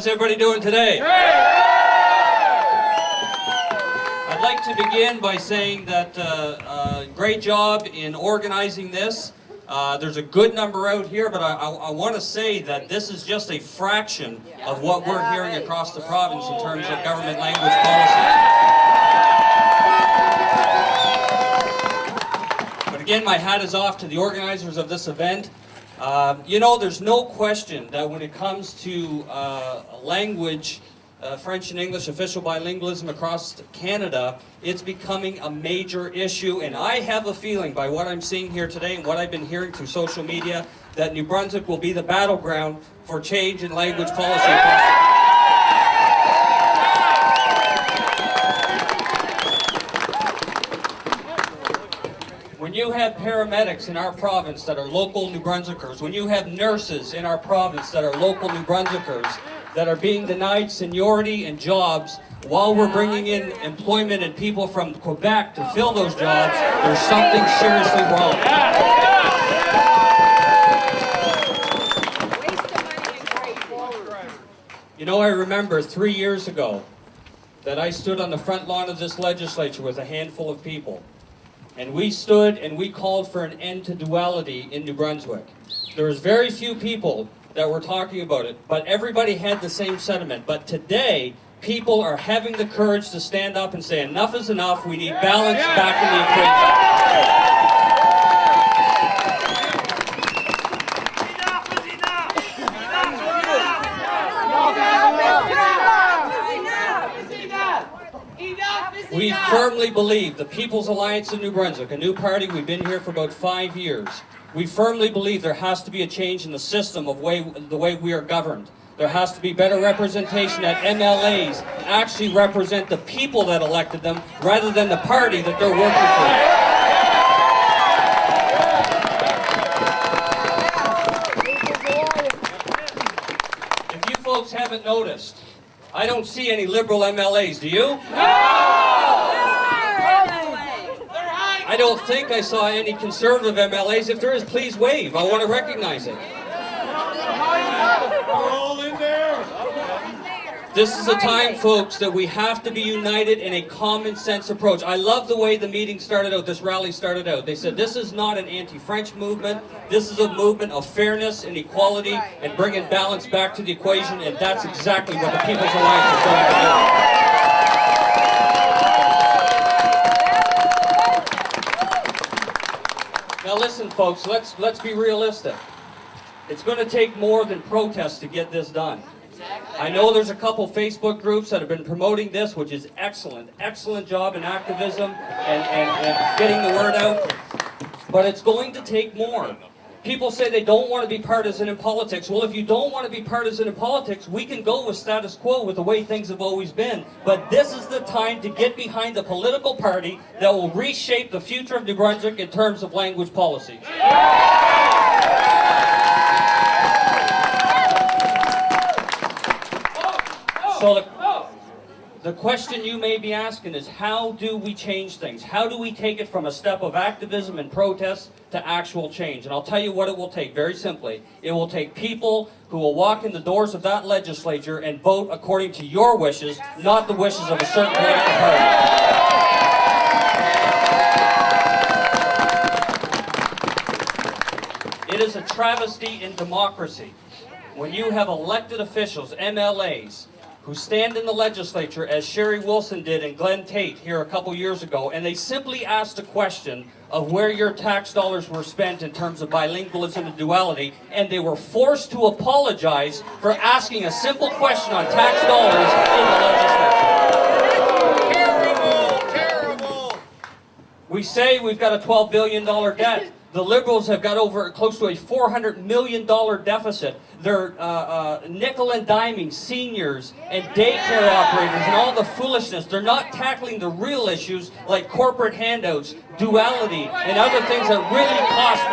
How's everybody doing today? I'd like to begin by saying that great job in organizing this. There's a good number out here, but I want to say that this is just a fraction of what we're hearing across the province in terms of government language policy. But again, my hat is off to the organizers of this event. You know, there's no question that when it comes to language, French and English official bilingualism across Canada, it's becoming a major issue, and I have a feeling by what I'm seeing here today and what I've been hearing through social media that New Brunswick will be the battleground for change in language policy across the country. When you have paramedics in our province that are local New Brunswickers, when you have nurses in our province that are local New Brunswickers, that are being denied seniority and jobs while we're bringing in employment and people from Quebec to fill those jobs, there's something seriously wrong. You know, I remember 3 years ago that I stood on the front lawn of this legislature with a handful of people. And we stood and we called for an end to duality in New Brunswick. There was very few people that were talking about it, but everybody had the same sentiment. But today, people are having the courage to stand up and say, enough is enough, we need balance back in the equation. We firmly believe the People's Alliance of New Brunswick, a new party, we've been here for about 5 years. We firmly believe there has to be a change in the system of the way we are governed. There has to be better representation, that MLAs actually represent the people that elected them rather than the party that they're working for. If you folks haven't noticed, I don't see any Liberal MLAs, do you? I don't think I saw any Conservative MLAs. If there is, please wave. I want to recognize it. We're all in there. This is a time, folks, that we have to be united in a common sense approach. I love the way the meeting started out, this rally started out. They said this is not an anti-French movement. This is a movement of fairness and equality and bringing balance back to the equation, and that's exactly what the People's Alliance is going to do. Now listen, folks, let's be realistic. It's going to take more than protests to get this done. I know there's a couple Facebook groups that have been promoting this, which is excellent. Excellent job in activism and getting the word out. But it's going to take more. People say they don't want to be partisan in politics. Well, if you don't want to be partisan in politics, we can go with status quo with the way things have always been. But this is the time to get behind a political party that will reshape the future of New Brunswick in terms of language policy. So the question you may be asking is, how do we change things? How do we take it from a step of activism and protest to actual change? And I'll tell you what it will take, very simply. It will take people who will walk in the doors of that legislature and vote according to your wishes, not the wishes of a certain political party. It is a travesty in democracy when you have elected officials, MLAs, who stand in the legislature, as Sherry Wilson did and Glenn Tate here a couple years ago, and they simply asked a question of where your tax dollars were spent in terms of bilingualism and duality, and they were forced to apologize for asking a simple question on tax dollars in the legislature. Terrible! We say we've got a $12 billion debt. The Liberals have got over close to a $400 million deficit. They're nickel and diming seniors and daycare operators and all the foolishness. They're not tackling the real issues like corporate handouts, duality, and other things that really cost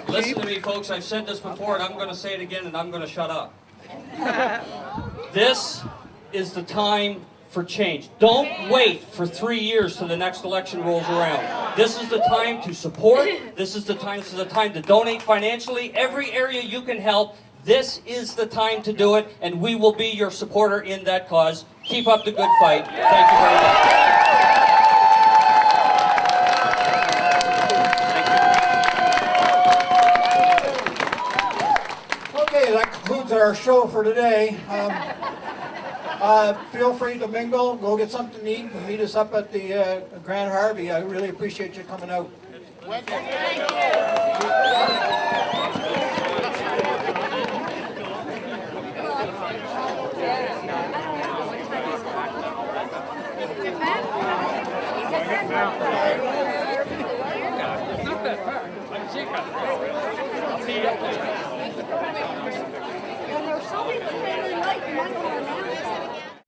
money. Listen to me, folks. I've said this before, and I'm going to say it again, and I'm going to shut up. This is the time for change. Don't wait for 3 years till the next election rolls around. This is the time to support. This is the time to donate financially. Every area you can help, this is the time to do it, and we will be your supporter in that cause. Keep up the good fight. Thank you very much. Okay, that concludes our show for today. Feel free to mingle, go get something to eat, and meet us up at the Grand Harvey. I really appreciate you coming out. And there's so many people that really like, you might want to announce